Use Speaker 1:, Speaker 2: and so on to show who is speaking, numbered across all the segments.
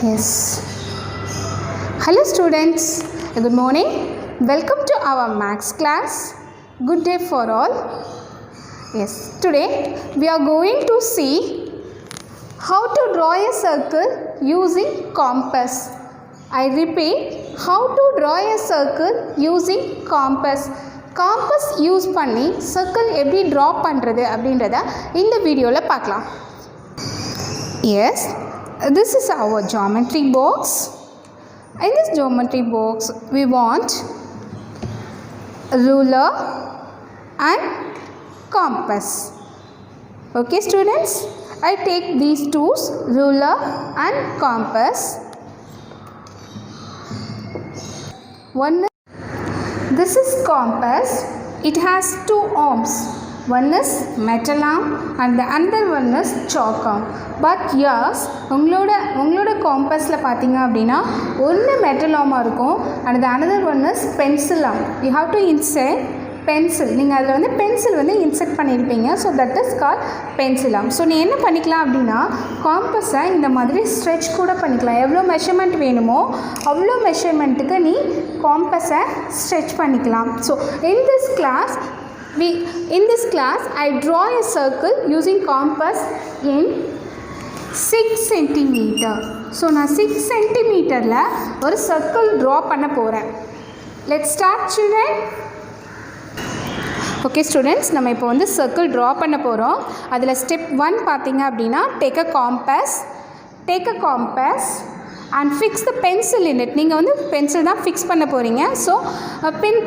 Speaker 1: Yes. Hello students. Good morning. Welcome to our maths class. Good day for all. Yes. Today we are going to see how to draw a circle using compass. I repeat, how to draw a circle using compass. Compass use பண்ணி circle எப்படி draw பண்ணுறது அப்படின்றத இந்த வீடியோவில் பார்க்கலாம். Yes, this is our geometry box. In this geometry box, we want ruler and compass. Okay, students, I take these tools, ruler and compass. This is compass. It has two arms. One is metal arm and the other one is chalk arm. But yes, உங்களோட compassல பார்த்தீங்க அப்படின்னா ஒன்று metal arm இருக்கும் and the another one is pencil arm. You have to insert pencil. நீங்கள் அதில் வந்து pencil வந்து insert பண்ணியிருப்பீங்க. So that is call pencil arm. So நீ என்ன பண்ணிக்கலாம் அப்படின்னா காம்பஸை இந்த மாதிரி ஸ்ட்ரெச் கூட பண்ணிக்கலாம். எவ்வளோ மெஷர்மெண்ட் வேணுமோ அவ்வளோ மெஷர்மெண்ட்டுக்கு நீ காம்பஸை ஸ்ட்ரெச் பண்ணிக்கலாம். So in this class I draw a circle using compass in 6 cm. So நான் 6 cm ஒரு சர்க்கிள் ட்ரா பண்ண போகிறேன். Let's start children. Okay students, நம்ம இப்போ வந்து சர்க்கிள் ட்ரா பண்ண போகிறோம். அதில் ஸ்டெப் 1 பார்த்தீங்க அப்படின்னா take a compass and fix the pencil in it. நீங்கள் வந்து பென்சில் தான் ஃபிக்ஸ் பண்ண போகிறீங்க. ஸோ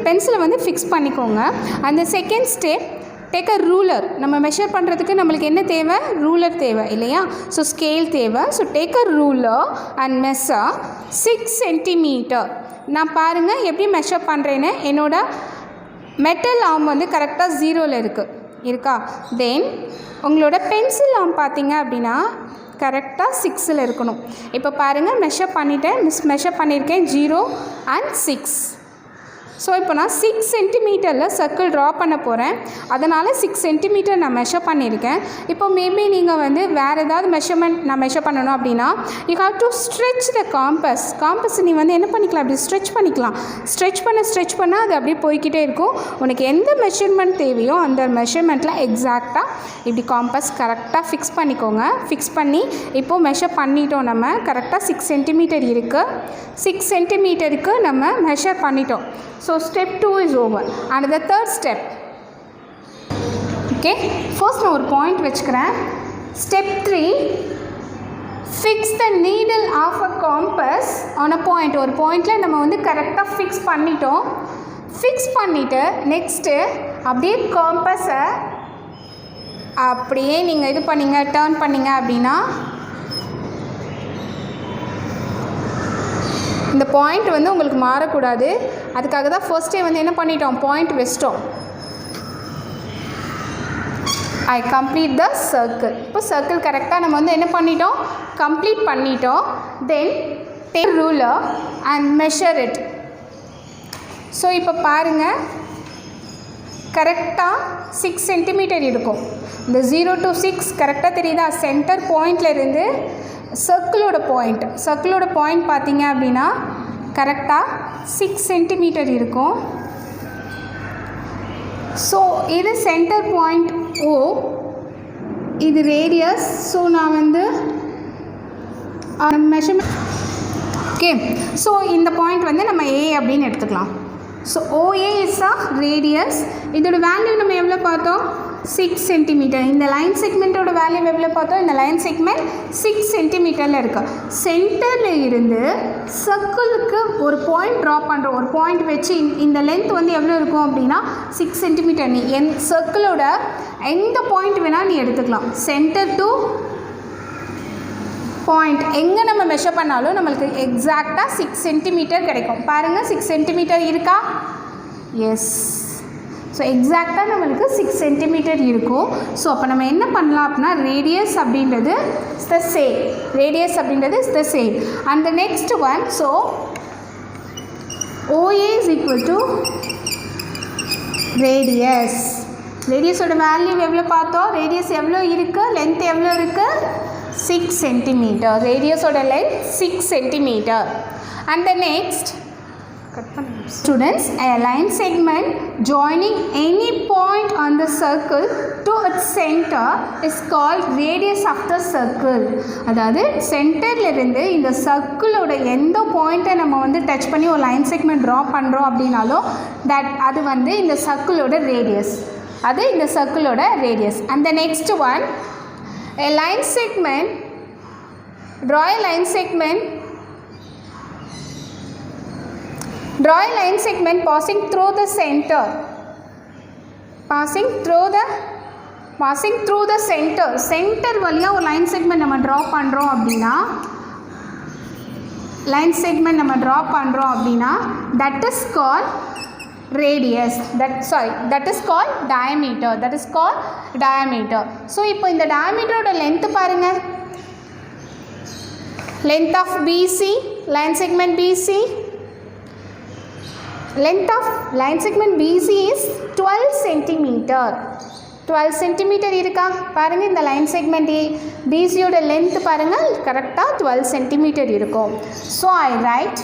Speaker 1: பென்சிலை வந்து ஃபிக்ஸ் பண்ணிக்கோங்க. அந்த second step take a ruler. நம்ம மெஷர் பண்ணுறதுக்கு நம்மளுக்கு என்ன தேவை? ரூலர் தேவை இல்லையா? ஸோ ஸ்கேல் தேவை. So take a ruler and measure 6 cm. நான் பாருங்கள் எப்படி மெஷர் பண்ணுறேன்னு. என்னோட மெட்டல் ஆர்ம் வந்து கரெக்டாக 0ல் இருக்கா? தென் உங்களோட பென்சில் ஆர்ம் பார்த்தீங்க அப்படின்னா கரெக்டாக 6ல் இருக்கணும். இப்போ பாருங்கள் மெஷர் பண்ணியிருக்கேன் 0 and 6. ஸோ இப்போ நான் 6 cm சர்க்கிள் ட்ரா பண்ண போகிறேன். அதனால் 6 cm நான் மெஷர் பண்ணியிருக்கேன். இப்போ மேபி நீங்கள் வந்து வேறு ஏதாவது மெஷர்மெண்ட் நான் மெஷர் பண்ணணும் அப்படின்னா you have to stretch the compass நீ வந்து என்ன பண்ணிக்கலாம்? அப்படி ஸ்ட்ரெச் பண்ணிக்கலாம். ஸ்ட்ரெச் பண்ணால் அது அப்படியே போய்கிட்டே இருக்கும். உனக்கு எந்த மெஷர்மெண்ட் தேவையோ அந்த மெஷர்மெண்ட்டில் எக்ஸாக்டாக இப்படி காம்பஸ் கரெக்டாக ஃபிக்ஸ் பண்ணிக்கோங்க. ஃபிக்ஸ் பண்ணி இப்போது மெஷர் பண்ணிட்டோம். நம்ம கரெக்டாக 6 cm இருக்குது. 6 cmக்கு நம்ம மெஷர் பண்ணிட்டோம். So step 2 is over. And the third step. Okay, first நான் ஒரு பாயிண்ட் வச்சுக்கிறேன். Step 3, fix the needle of a compass on a point. ஒரு பாயிண்டில் நம்ம வந்து கரெக்டாக ஃபிக்ஸ் பண்ணிட்டோம். ஃபிக்ஸ் பண்ணிவிட்டு நெக்ஸ்ட்டு அப்படியே காம்பஸை அப்படியே நீங்கள் டேர்ன் பண்ணிங்க அப்படின்னா இந்த பாயிண்ட் வந்து உங்களுக்கு மாறக்கூடாது. அதுக்காக தான் ஃபர்ஸ்ட்டே வந்து என்ன பண்ணிட்டோம்? பாயிண்ட் வச்சிட்டோம். ஐ கம்ப்ளீட் த சர்க்கிள். இப்போ சர்க்கிள் கரெக்டாக நம்ம வந்து என்ன பண்ணிட்டோம்? கம்ப்ளீட் பண்ணிட்டோம். Then take ruler and measure it. So இப்போ பாருங்கள் கரெக்டாக 6 cm இருக்கும். இந்த 0 to 6 கரெக்டாக தெரியுதா? சென்டர் பாயிண்டில் இருந்து சர்க்கிளோட பாயிண்ட் பார்த்தீங்க அப்படின்னா கரெக்டாக 6 cm இருக்கும். ஸோ இது சென்டர் பாயிண்ட் O, இது ரேடியஸ். ஸோ நான் வந்து மெஷர்மெண்ட் ஓகே. ஸோ இந்த பாயிண்ட் வந்து நம்ம A அப்படின்னு எடுத்துக்கலாம். So OA is a radius. இதோட வேல்யூ நம்ம எவ்வளோ பார்த்தோம்? 6 cm. இந்த லைன் செக்மெண்ட்டோட வேல்யூ எவ்வளோ பார்த்தோம்? இந்த லைன் செக்மெண்ட் 6 cm இருக்குது. சென்டரில் இருந்து சர்க்கிளுக்கு ஒரு பாயிண்ட் ட்ரா பண்ணுறோம். ஒரு பாயிண்ட் வச்சு இந்த லென்த் வந்து எவ்வளோ இருக்கும் அப்படின்னா 6 cm. நீ சர்க்கிளோட எந்த பாயிண்ட் வேணால் நீ எடுத்துக்கலாம். சென்டர் டு பாயிண்ட் எங்கே நம்ம மெஷர் பண்ணாலும் நம்மளுக்கு எக்ஸாக்டாக 6 cm கிடைக்கும். பாருங்கள் 6 cm இருக்கா? எஸ். ஸோ எக்ஸாக்டாக நம்மளுக்கு 6 cm இருக்கும். ஸோ அப்போ நம்ம என்ன பண்ணலாம் அப்படின்னா ரேடியஸ் அப்படின்றது is the same. And the next one, so OA is equal to ரேடியஸோட வேல்யூ எவ்வளோ பார்த்தோம்? ரேடியஸ் எவ்வளோ இருக்குது? லென்த் எவ்வளோ இருக்குது? 6 centimeter. Radius oda length 6 centimeter. And the next, students, a line segment joining any point on the circle to its center is called radius of the circle. அதாவது சென்டர்ல இருந்து இந்த சர்க்கிளோட எந்த பாயிண்ட்டை நம்ம வந்து டச் பண்ணி ஒரு லைன் செக்மெண்ட் ட்ரா பண்ணுறோம் அப்படின்னாலும் அது வந்து இந்த சர்க்கிளோட ரேடியஸ். அது இந்த சர்க்கிளோட radius. And the next one, a line segment, draw a line segment passing through the center. Passing through the center. Center வழியா ஒரு line segment நம்ம draw பண்ணுறோம் அப்படின்னா that is called radius. That is called diameter. So இப்போ இந்த diameter ஓட length பாருங்க. Length of BC, line segment BC. Length of line segment BC is 12 centimeter. 12 centimeter இருக்கா பாருங்க. இந்த line segment BC ஓட length பாருங்க கரெக்டாக 12 centimeter இருக்கும். So I write,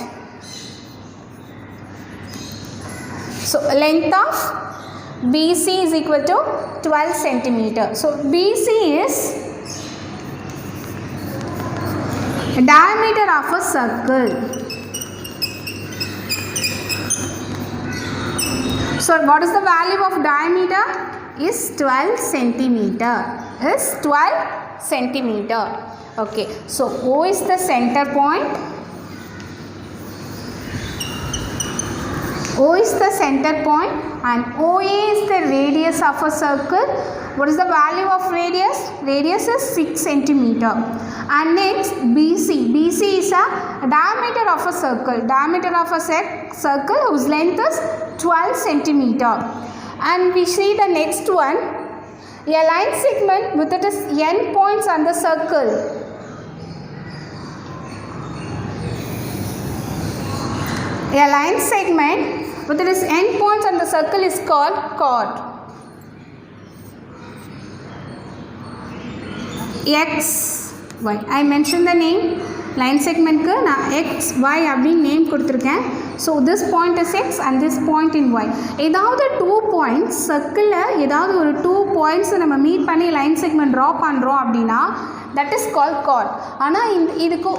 Speaker 1: so length of BC is equal to 12 centimeter. So BC is diameter of a circle. So what is the value of diameter? Is 12 centimeter. Okay, so O is the center point. And OA is the radius of a circle. What is the value of radius? Radius is 6 centimeter. And next BC is a diameter of a circle whose length is 12 centimeter. And we see the next one, a line segment with its n points on the circle. A line segment with its n points on the circle is called chord. X, Y. I mentioned the name. Line செக்மெண்ட்க்கு நான் X Y அப்படின்னு name கொடுத்துருக்கேன். So this point is X and this point in Y. ஏதாவது 2 points சர்க்கிளில் ஏதாவது ஒரு 2 பாயிண்ட்ஸை நம்ம மீட் பண்ணி லைன் செக்மெண்ட் ட்ரா பண்ணுறோம் அப்படின்னா தட் இஸ் கால் கார்ட். ஆனால் இதுக்கு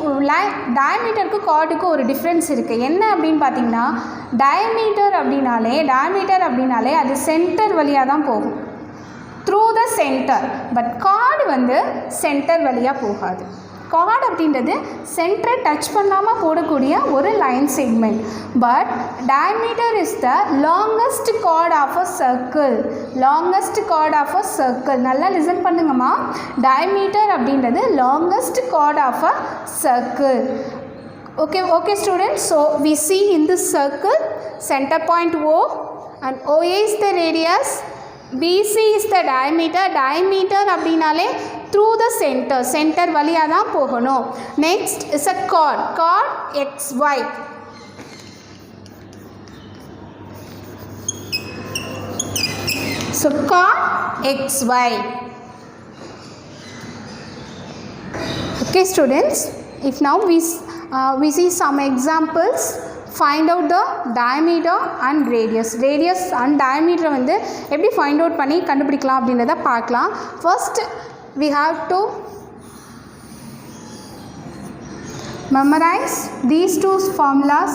Speaker 1: டயமீட்டருக்கு கார்டுக்கு ஒரு டிஃப்ரென்ஸ் இருக்குது. என்ன அப்படின்னு பார்த்தீங்கன்னா டயமீட்டர் அப்படின்னாலே அது சென்டர் வழியாக தான் போகும், through the centre. But chord வந்து சென்டர் வழியாக போகாது. கார்டு அப்படின்றது சென்டரை டச் பண்ணாமல் போடக்கூடிய ஒரு line segment. But diameter is the longest chord of a circle. நல்லா லிசன் பண்ணுங்கம்மா. டயமீட்டர் அப்படின்றது longest chord of a circle. Okay students, so we see in this circle center point O and OA is the radius, BC is the diameter அப்படின்னாலே through the center வழியாக தான் போகணும். next is a chord XY. so chord XY. Okay students, if now we see some examples. Find out the diameter and radius and diameter வந்து எப்படி find out பண்ணி கண்டுபிடிக்கலாம் அப்படின்றத பார்க்கலாம். First we have to memorize these two formulas.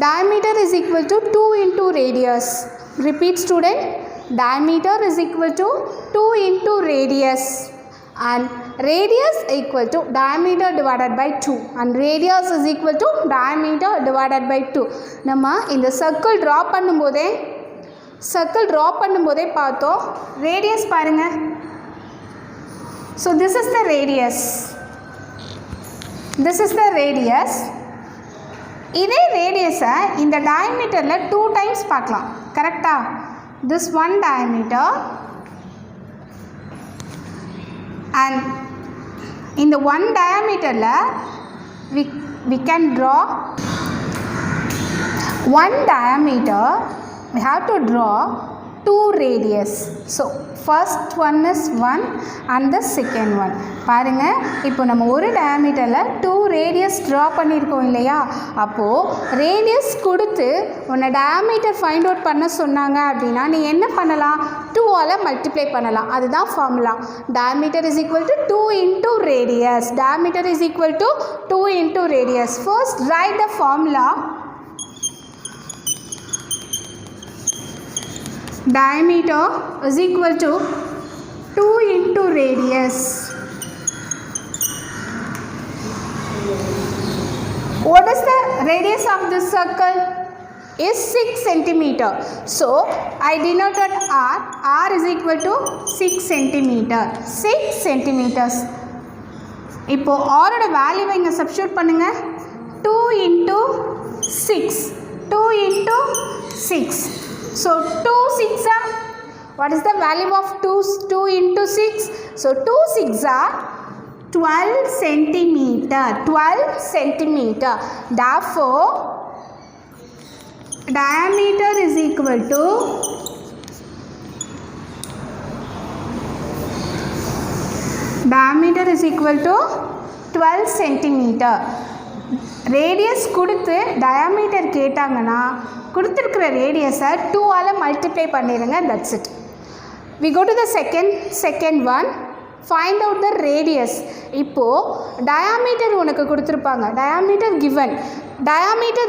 Speaker 1: Diameter is equal to 2 into radius. Repeat student, diameter is equal to 2 into radius and radius equal to diameter divided by 2 and radius is equal to diameter divided by 2. நம்ம இந்த circle draw பண்ணும்போதே பார்த்தோம். radius பாருங்க. so this is the radius. இதே ரேடியஸை இந்த diameterல 2 times பார்க்கலாம். கரெக்டா? this one diameter and in the one diameterல we can draw one diameter. We have to draw 2 radius. So first one is 1 and the second one. பாருங்கள், இப்போ நம்ம ஒரு டயாமீட்டரில் 2 radius draw பண்ணியிருக்கோம் இல்லையா? அப்போது ரேடியஸ் கொடுத்து உன்னை டயாமீட்டர் ஃபைண்ட் அவுட் பண்ண சொன்னாங்க அப்படின்னா நீ என்ன பண்ணலாம்? 2ஆல் மல்டிப்ளை பண்ணலாம். அதுதான் formula. Diameter is equal to 2 into radius. Diameter is equal to 2 into radius. First right the formula. Diameter is equal to 2 into radius. What is the radius of this circle? Is 6 centimeter. So I denoted R. R is equal to 6 centimeter. 6 centimeters. இப்போ R ஓட வேல்யூவை இங்கே substitute பண்ணுங்க. 2 into 6. 2 into 6. So 2 6 are, what is the value of 2 into 6? So 2 6 are 12 centimeter. 12 centimeter. Therefore diameter is equal to diameter is equal to 12 centimeter. Radius கொடுத்து diameter கேட்டாங்கன்னா கொடுத்துருக்கிற ரேடியஸை 2ஆல் மல்டிப்ளை பண்ணிடுங்க. That's it. We go to the second one. Find out the radius. இப்போது diameter உனக்கு கொடுத்துருப்பாங்க. Diameter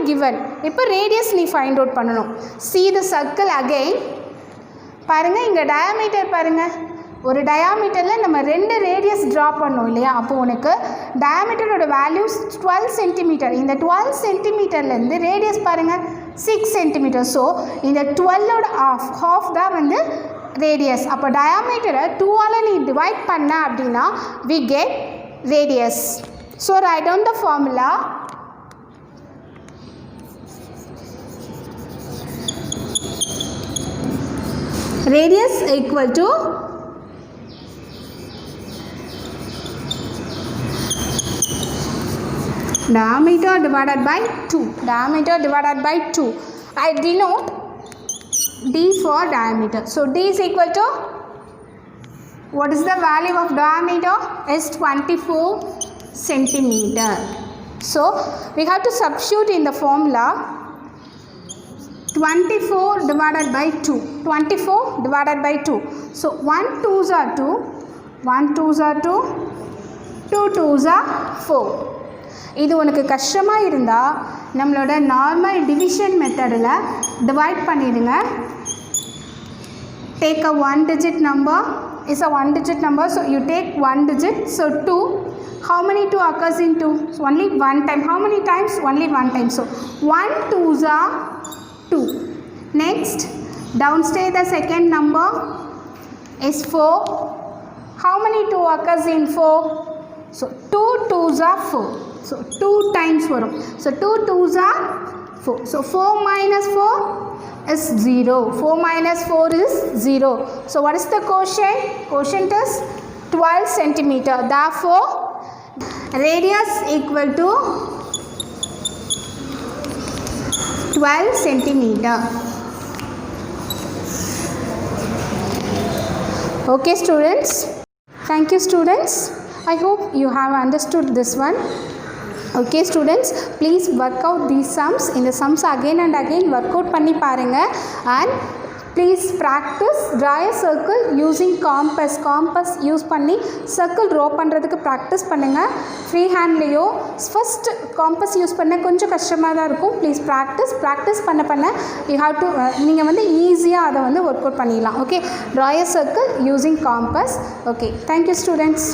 Speaker 1: given. இப்போ ரேடியஸ் நீ ஃபைண்ட் அவுட் பண்ணணும். see the circle again. பாருங்கள், இங்கே டயாமீட்டர் பாருங்கள். ஒரு டயாமீட்டரில் நம்ம 2 ரேடியஸ் ட்ரா பண்ணோம் இல்லையா? அப்போது உனக்கு டயாமீட்டரோட வேல்யூஸ் 12 சென்டிமீட்டர். இந்த 12 சென்டிமீட்டர்லேருந்து ரேடியஸ் பாருங்கள் 6 சென்டிமீட்டர். ஸோ இந்த 12ஓட half தான் வந்து ரேடியஸ். அப்போ டயாமீட்டரை 2ஆல் நீ டிவைட் பண்ண அப்படின்னா we get radius. So write down the formula. Radius equal to diameter divided by 2. Diameter divided by 2. I denote D for diameter. So D is equal to, what is the value of diameter? Is 24 centimeter. So we have to substitute in the formula. 24 divided by 2. 24 divided by 2. So 1 2s are 2. 1 2s are 2. 2 2s are 4. இது உனக்கு கஷ்டமாக இருந்தால் நம்மளோட normal division மெத்தடில் divide பண்ணிடுங்க. Take a 1 digit number. Is a 1 digit number. So you take 1 digit. So 2. How many 2 occurs in 2? So only one time. How many times? Only one time. So 1 2s are 2. Next, downstairs the second number is 4. How many 2 occurs in 4? So 2 2s are 4. So 2 times 4. So 2 2s are 4. So 4 minus 4 is 0. 4 minus 4 is 0. So what is the quotient? Quotient is 12 centimeter. Therefore radius equal to 12 centimeter. Okay students. Thank you students. I hope you have understood this one. Okay students, please work out these sums. In the sums again and again work out பண்ணி பாருங்க. And please practice draw a circle using compass. Compass use பண்ணி circle draw பண்ணுறதுக்கு practice பண்ணுங்கள். Free ஹேண்ட்லேயோ first compass use பண்ண கொஞ்சம் கஷ்டமாக தான் இருக்கும். ப்ளீஸ் ப்ராக்டிஸ் பண்ண யூ ஹாவ் டு நீங்கள் வந்து ஈஸியாக அதை வந்து ஒர்க் அவுட் பண்ணிடலாம். Okay, draw a circle using compass. Okay, thank you students.